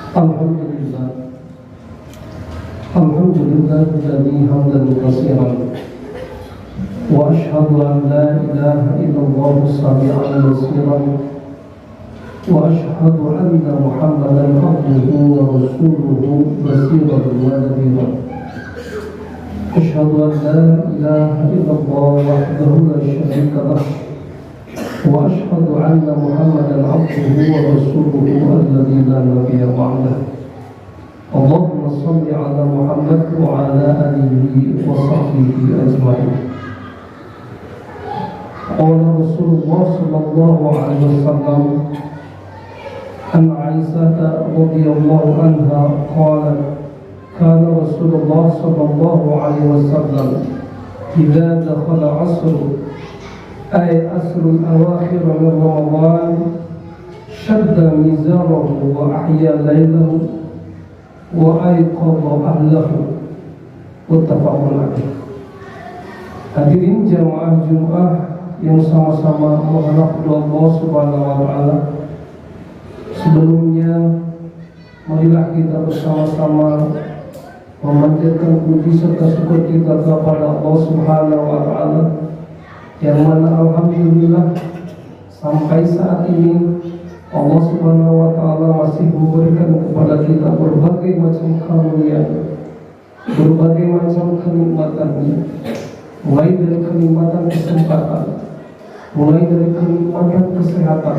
Alhamdulillah, alladzi hamdan katsiran wa asyhadu an la ilaha illallah sami'an basiran wa asyhadu anna Muhammadan abduhu wa rasuluhu basiran wa nadhiran. Asyhadu an la ilaha illallah wahdahu la syarika lah wa asyhadu anna Muhammadan abduhu wa rasuluhu alladzi la nabiyya ba'dah. Allahumma shalli ala Muhammad wa ala alihi wa sahbihi ajma'in. Qala Rasulullah sallallahu alaihi wasallam an Aisyah radhiyallahu anha qalat kana Rasulullah sallallahu alaihi wasallam idza dakhala 'asr ay asrul awakhir min Ramadan shadda mizarahu wa ahya laylahu wa ayqadha ahlahu. Muttafaqun alaih. Hadirin jamaah Jumat yang sama-sama mengharap doa Allah Subhanahu wa taala. Sebelumnya marilah kita bersama-sama memanjatkan puji serta syukur kita kepada Allah Subhanahu wa taala, yang mana alhamdulillah sampai saat ini Allah Subhanahu wa taala masih memberikan kepada kita berbagai macam karunia, berbagai macam kenikmatan-Nya, mulai dari kenikmatan kesempatan, mulai dari kenikmatan kesehatan,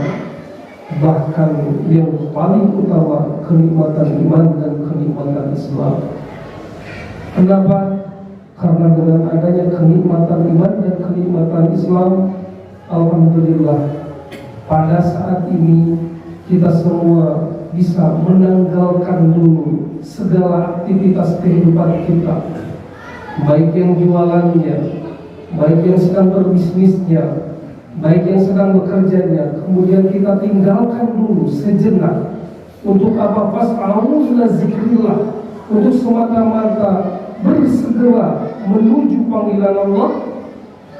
bahkan yang paling utama kenikmatan iman dan kenikmatan Islam. Kenapa? Karena dengan adanya kenikmatan iman dan kenikmatan Islam, alhamdulillah pada saat ini kita semua bisa menanggalkan dulu segala aktivitas kehidupan kita, baik yang jualannya, baik yang sedang berbisnisnya, baik yang sedang bekerjanya. Kemudian kita tinggalkan dulu sejenak. Untuk apa? Fas'au ila zikrillah, untuk semata-mata bersegera menuju panggilan Allah.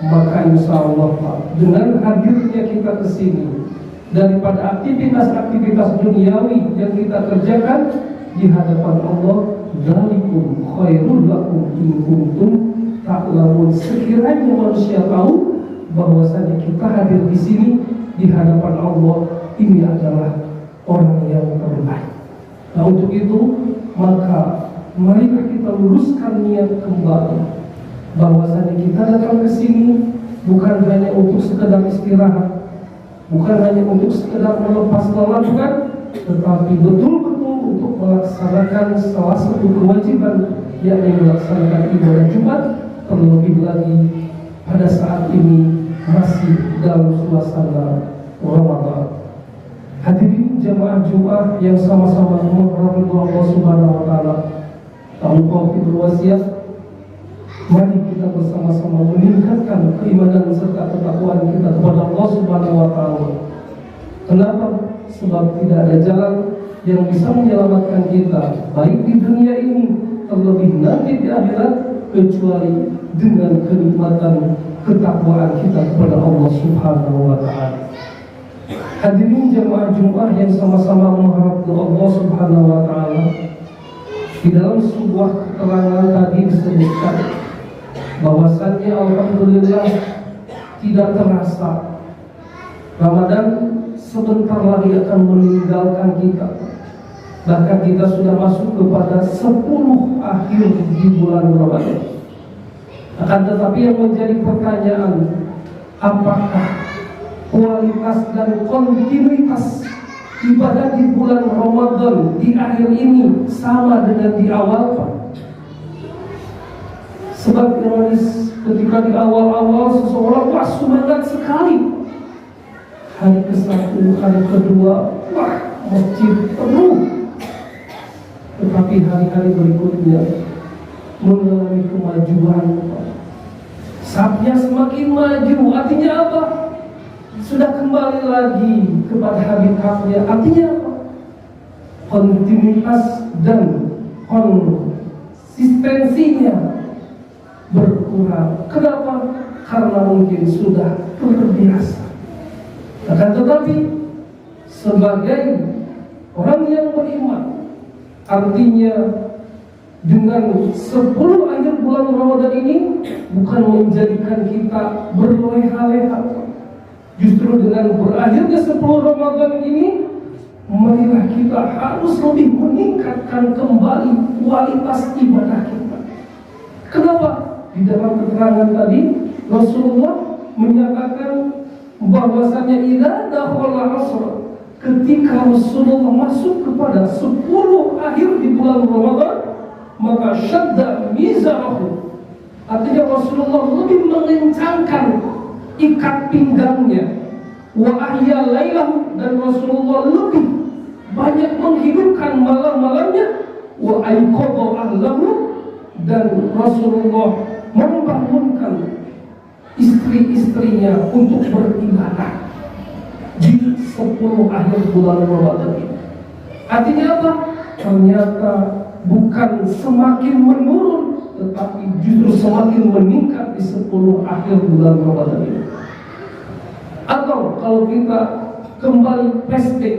Maka insya Allah dengan hadirnya kita ke sini, daripada aktivitas-aktivitas duniawi yang kita kerjakan di hadapan Allah, dzalikum khairul lakum in kuntum ta'lamun. Sekiranya manusia tahu bahwasanya kita hadir di sini di hadapan Allah, ini adalah orang yang terbaik. Nah, untuk itu maka marilah kita luruskan niat kembali, bahwasanya kita datang ke sini bukan hanya untuk sekedar istirahat, bukan hanya untuk sekedar melepas lelah, bukan, tetapi betul-betul untuk melaksanakan salah satu kewajiban, yakni melaksanakan ibadah Jumat, terlebih lagi pada saat ini masih dalam suasana Ramadan. Hadirin jamaah Jumat yang sama-sama mengharap Allah Subhanahu wa taala, tahun Covid berwasiat, mari kita bersama-sama meningkatkan keimanan serta ketakwaan kita kepada Allah Subhanahu wa taala. Kenapa? Sebab tidak ada jalan yang bisa menyelamatkan kita baik di dunia ini terlebih nanti di akhirat kecuali dengan kenikmatan ketakwaan kita kepada Allah Subhanahu wa taala. Hadirin jamaah Jumat yang sama-sama mengharap Allah Subhanahu wa taala, di dalam sebuah keterangan tadi disebutkan bahwasannya alhamdulillah tidak terasa Ramadan sebentar lagi akan meninggalkan kita. Bahkan kita sudah masuk kepada 10 akhir di bulan Ramadan. Akan tetapi yang menjadi pertanyaan, apakah kualitas dan kontinuitas ibadah di bulan Ramadan di akhir ini sama dengan di awal, Pak? Sebab ironis, ketika di awal-awal seseorang wah semangat sekali, hari ke-1, hari kedua, wah masjid penuh. Tetapi hari-hari berikutnya mengalami kemajuan, saatnya semakin maju. Artinya apa? Sudah kembali lagi kepada habitatnya. Artinya apa? Kontinuitas dan konsistensinya berkurang. Kenapa? Karena mungkin sudah terbiasa. Akan tetapi sebagai orang yang beriman. Artinya dengan 10 akhir bulan Ramadan ini bukan menjadikan kita berleha-leha. Justru dengan berakhirnya 10 Ramadan ini, marilah kita harus lebih meningkatkan kembali kualitas ibadah kita. Kenapa? Di dalam keterangan tadi Rasulullah menyatakan bahwasanya idza dakhala asr, ketika Rasulullah masuk kepada 10 akhir di bulan Ramadan, maka syadda mizarahu, artinya Rasulullah lebih mengencangkan ikat pinggangnya, wa ahya lailahu, dan Rasulullah lebih banyak menghidupkan malam-malamnya, wa aiqadha ahlahu, dan Rasulullah membangunkan istri-istrinya untuk beribadah di 10 akhir bulan Ramadan ini. Artinya apa? Ternyata bukan semakin menurun, tetapi justru semakin meningkat di 10 akhir bulan Ramadan ini. Atau kalau kita kembali flashback,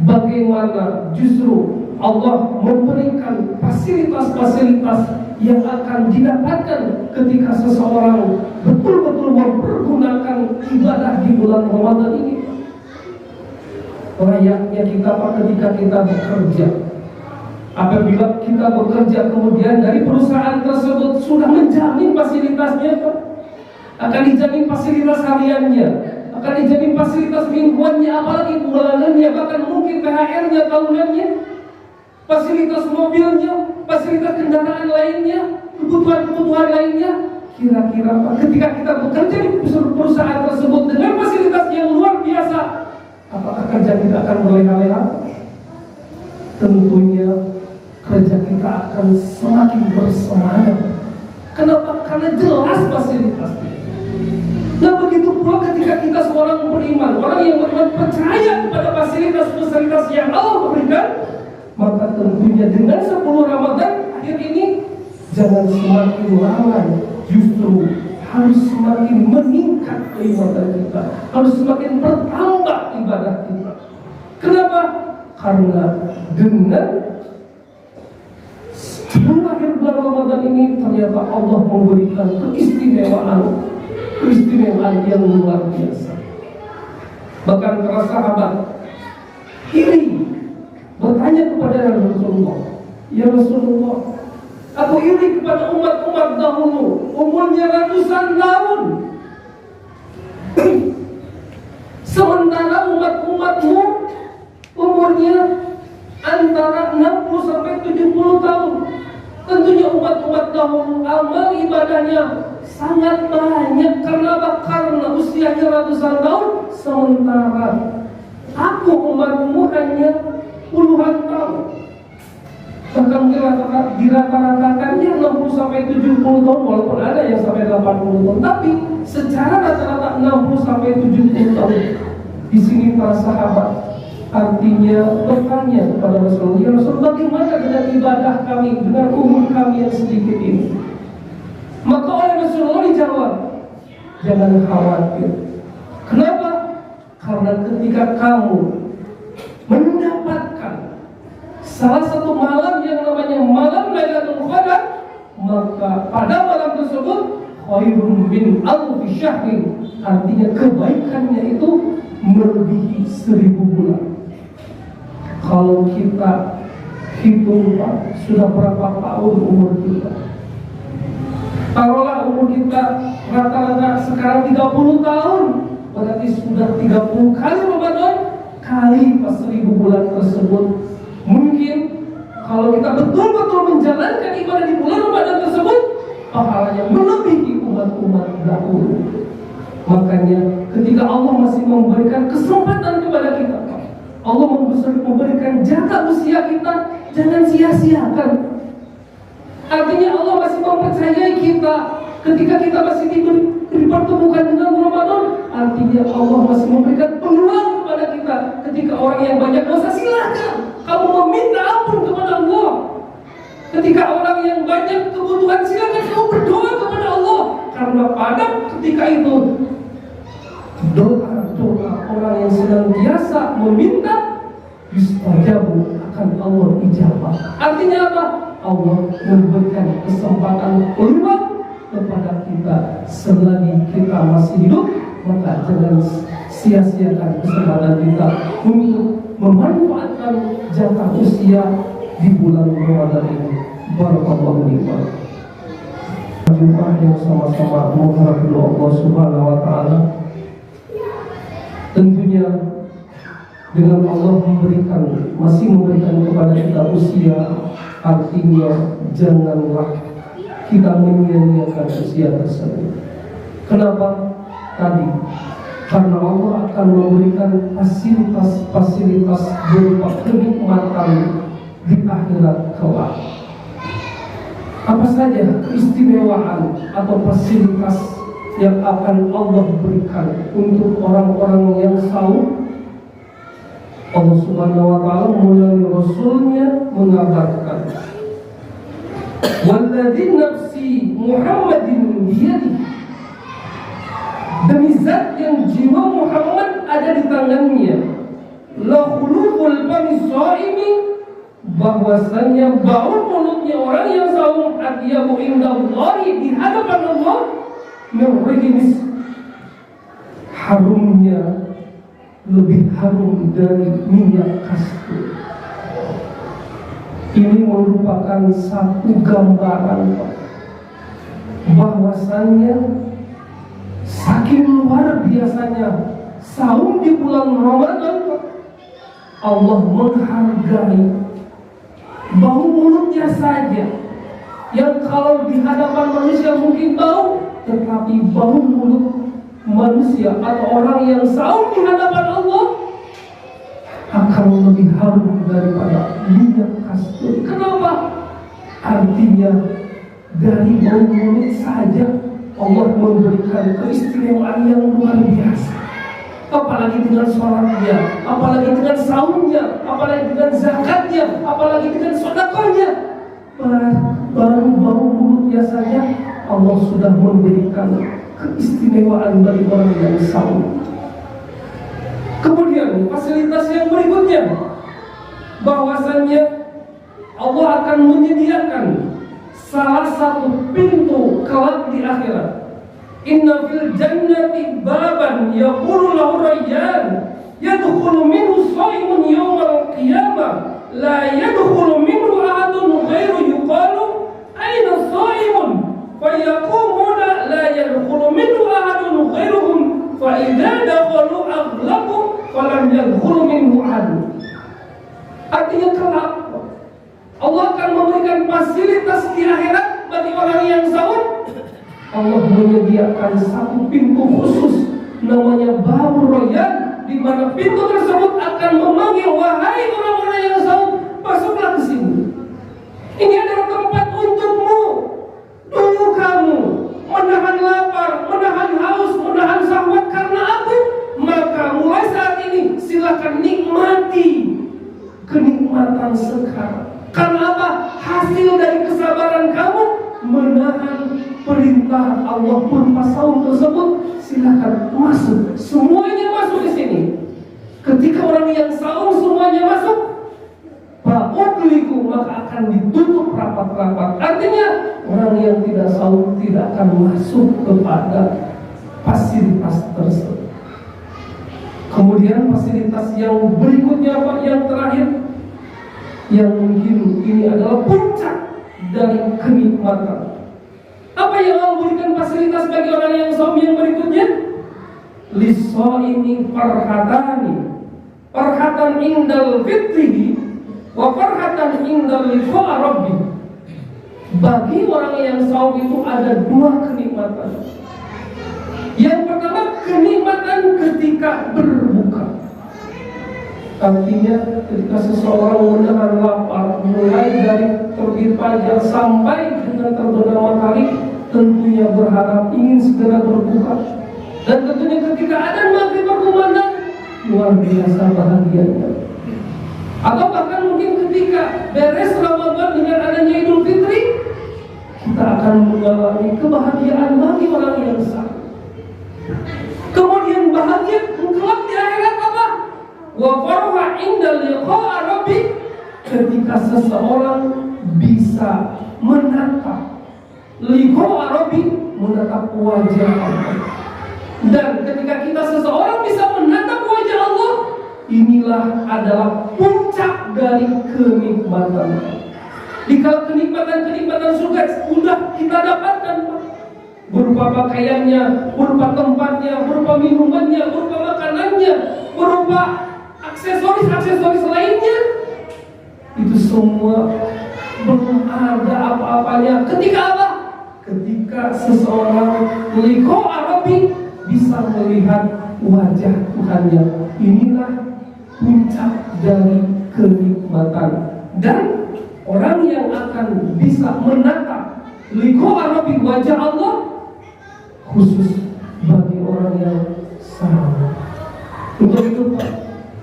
bagaimana justru Allah memberikan fasilitas-fasilitas yang akan didapatkan ketika seseorang betul-betul mempergunakan ibadah di bulan Ramadan ini. Layaknya kita ketika kita bekerja, apabila kita bekerja kemudian dari perusahaan tersebut sudah menjamin fasilitasnya, akan dijamin fasilitas hariannya, akan dijamin fasilitas mingguannya, apalagi bulanannya, bahkan mungkin THR-nya tahunannya, fasilitas mobilnya, fasilitas kendaraan lainnya, kebutuhan-kebutuhan lainnya. Kira-kira ketika kita bekerja di perusahaan tersebut dengan fasilitas yang luar biasa, apakah kerja kita akan berleha-leha? Tentunya kerja kita akan semakin bersemangat. Kenapa? Karena jelas fasilitasnya. Nah, begitu pula ketika kita seorang beriman, orang yang beriman percaya kepada fasilitas-fasilitas yang Allah berikan, maka tentunya dengan 10 Ramadan akhir ini jangan semakin lalai, justru harus semakin meningkat ibadah kita, harus semakin bertambah ibadah kita. Kenapa? Karena dengan 10 akhir bulan Ramadan ini ternyata Allah memberikan keistimewaan yang luar biasa. Bahkan para sahabat iri bertanya kepada Rasulullah, ya Rasulullah, aku iri kepada umat-umat dahulu, umurnya ratusan tahun, sementara umat-umatmu umurnya antara 60 sampai 70 tahun. Tentunya umat-umat dahulu amal ibadahnya sangat banyak. Karena usianya ratusan tahun, sementara aku umatmu hanya puluhan tahun. Bahkan dirata-ratakannya 60 sampai 70 tahun, walaupun ada yang sampai 80 tahun, tapi secara rata-rata 60 sampai 70 tahun. Di sini para sahabat artinya bertanya kepada Rasulullah, ya Rasul, bagaimana dengan ibadah kami, dengan umur kami yang sedikit ini? Maka oleh Rasulullah dijawab, jangan khawatir. Kenapa? Karena ketika kamu mendapatkan salah satu malam yang namanya malam Lailatul Qadar, maka pada malam tersebut khairun min alfi syahrin, artinya kebaikannya itu melebihi 1000 bulan. Kalau kita hitung, Pak, sudah berapa tahun umur kita? Taruhlah umur kita rata-rata sekarang 30 tahun, berarti sudah 30 kali Ramadan kali pas 1000 bulan tersebut. Mungkin kalau kita betul-betul menjalankan ibadah di bulan Ramadan tersebut, pahalanya melebihi umat-umat dahulu. Makanya ketika Allah masih memberikan kesempatan kepada kita, Allah memberikan jatah usia kita, jangan sia-siakan. Artinya Allah masih mempercayai kita ketika kita masih dipertemukan dengan Ramadan. Artinya Allah masih memberikan peluang kepada kita. Ketika orang yang banyak dosa, silakan kamu meminta ampun kepada Allah. Ketika orang yang banyak kebutuhan, silakan kamu berdoa kepada Allah. Karena pada ketika itu doa orang yang senantiasa meminta, yustajabu, akan Allah ijabah. Artinya apa? Allah memberikan kesempatan peluang kepada kita selagi kita masih hidup, maka jangan sia-siakan kesempatan kita untuk memanfaatkan jatah usia di bulan Ramadan ini. Barakallahu fiikum. Jumlah yang sama-sama mengharap doa Allah Subhanahu wa taala. Tentunya dengan Allah masih memberikan kepada kita usia, artinya janganlah kita menyia-nyiakan usia tersebut. Kenapa? Tadi karena Allah akan memberikan fasilitas berupa kenikmatan di akhirat kelak. Apa saja keistimewaan atau fasilitas yang akan Allah berikan untuk orang-orang yang saum? Allah Subhanahu wa taala melalui Rasulnya mengabarkan, "Walladzi nafsi Muhammadin biyadihi." Demi zat yang jiwa Muhammad ada di tangannya, la khuluqul fami shaimi, bahwasanya bau mulutnya orang yang saum atyabu indallahi, di hadapan Allah, min harumnya lebih harum dari minyak kasturi. Ini merupakan satu gambaran bahwasannya saking luar biasanya saum di bulan Ramadan, Allah menghargai bau mulutnya saja, yang kalau di hadapan manusia mungkin bau, tetapi bau mulut manusia atau orang yang saum di hadapan Allah akan lebih harum daripada minyak kasturi. Kenapa? Artinya dari bau mulut saja Allah memberikan keistimewaan yang luar biasa. Apalagi dengan sholatnya, apalagi dengan saumnya, apalagi dengan zakatnya, apalagi dengan sedekahnya. Baru bau mulutnya saja Allah sudah memberikan keistimewaan bagi orang yang saum. Kemudian fasilitas yang berikutnya, bahwasannya Allah akan menyediakan salah satu pintu kelak di akhirat. Inna fil jannati baban yaqulu lahu rayyan yadkhulu minhu shaimun yawmal qiyamah la yadkhulu minhu ahadun ghairu yuqalu aina shaimun fayaqumuna la yadkhulu minhu ahadun ghairuhum fa idza dakhalu aghlaqu falam yadkhulu minhu ahadun. Artinya kelak Allah akan memberikan fasilitas di akhirat bagi orang yang saum. Allah menyediakan satu pintu khusus namanya Babur Rayyan, di mana pintu tersebut akan memanggil, wahai orang-orang yang saum, masuklah ke sini. Ini adalah tempat untukmu. Dulu kamu menahan lapar, menahan haus, menahan syahwat karena aku, maka mulai saat ini silakan nikmati kenikmatan sekarang. Karena apa? Hasil dari kesabaran kamu menahan perintah Allah berupa saum tersebut. Silakan masuk, semuanya masuk ke sini. Ketika orang yang saum semuanya masuk, fa'ugliku, maka akan ditutup rapat-rapat. Artinya orang yang tidak saum tidak akan masuk kepada fasilitas tersebut. Kemudian fasilitas yang berikutnya, Pak, yang terakhir, yang mungkin ini adalah puncak dari kenikmatan. Apa yang Allah berikan fasilitas bagi orang yang saum yang berikutnya? Lis-shaimi farhatani, farhatan indal fitrihi wa farhatan indal liqa' rabbi. Bagi orang yang saum itu ada dua kenikmatan. Yang pertama, kenikmatan ketika berbuka. Artinya ketika seseorang menahan lapar mulai dari terbit fajar sampai dengan terbenam matahari, tentunya berharap ingin segera berbuka. Dan tentunya ketika adzan maghrib berkumandang, luar biasa bahagianya. Atau bahkan mungkin ketika beres Ramadan dengan adanya Idul Fitri, kita akan mengalami kebahagiaan bagi orang yang saum. Kemudian bahagia kelak di akhirat Wa faraha inda liqa'a rabbih, ketika seseorang bisa menatap liqa'a rabbih, menatap wajah Allah. Dan ketika seseorang bisa menatap wajah Allah, inilah adalah puncak dari kenikmatan. Dikala kenikmatan surga sudah kita dapatkan, berupa pakaiannya, berupa tempatnya, berupa minumannya, berupa makanannya, berupa aksesoris lainnya, itu semua belum ada apa-apanya. Ketika apa? Ketika seseorang liqa'a rabbih, bisa melihat wajah Tuhannya. Inilah puncak dari kenikmatan. Dan orang yang akan bisa menatap liqa'a rabbih, wajah Allah, khusus bagi orang yang sabar. Untuk itu Pak,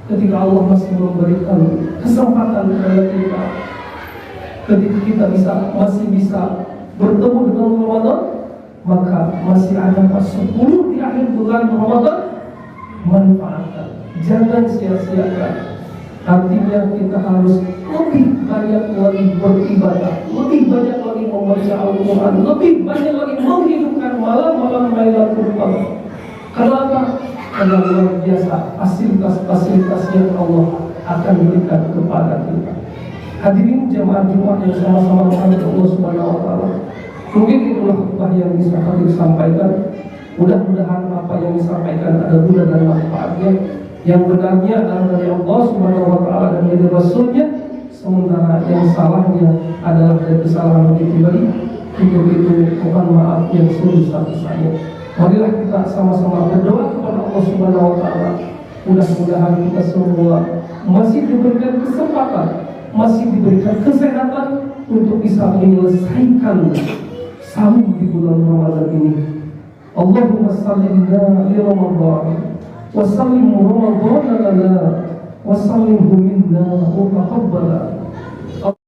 ketika Allah masih memberikan kesempatan kepada kita, ketika kita masih bisa bertemu dengan Ramadan, maka masih ada pas 10 di akhir bulan Ramadan, manfaatkan, jangan sia-siakan. Artinya kita harus lebih banyak lagi beribadah, lebih banyak lagi membaca Al-Quran, lebih banyak lagi menghidupkan malam-malam Lailatul Qadar. Kenapa? Karena luar biasa fasilitas-fasilitas yang Allah akan berikan kepada kita. Hadirin jemaah Jumat yang sama-sama menghargai Allah Subhanahu wa taala. Mungkin itulah khutbah yang bisa kami sampaikan. Mudah-mudahan apa yang disampaikan ada guna dan manfaatnya. Yang benarnya adalah dari Allah Subhanahu wa taala dan dari Rasulnya, sementara yang salahnya adalah dari kesalahan pribadi. Untuk itu mohon maaf yang sebesar-besarnya. Marilah kita sama-sama berdoa kepada Allah Subhanahu wa taala. Mudah-mudahan kita semua masih diberikan kesempatan, masih diberikan kesehatan untuk bisa menyelesaikan saum di bulan Ramadan ini. Allahumma salli li Ramadan wa sallim Ramadan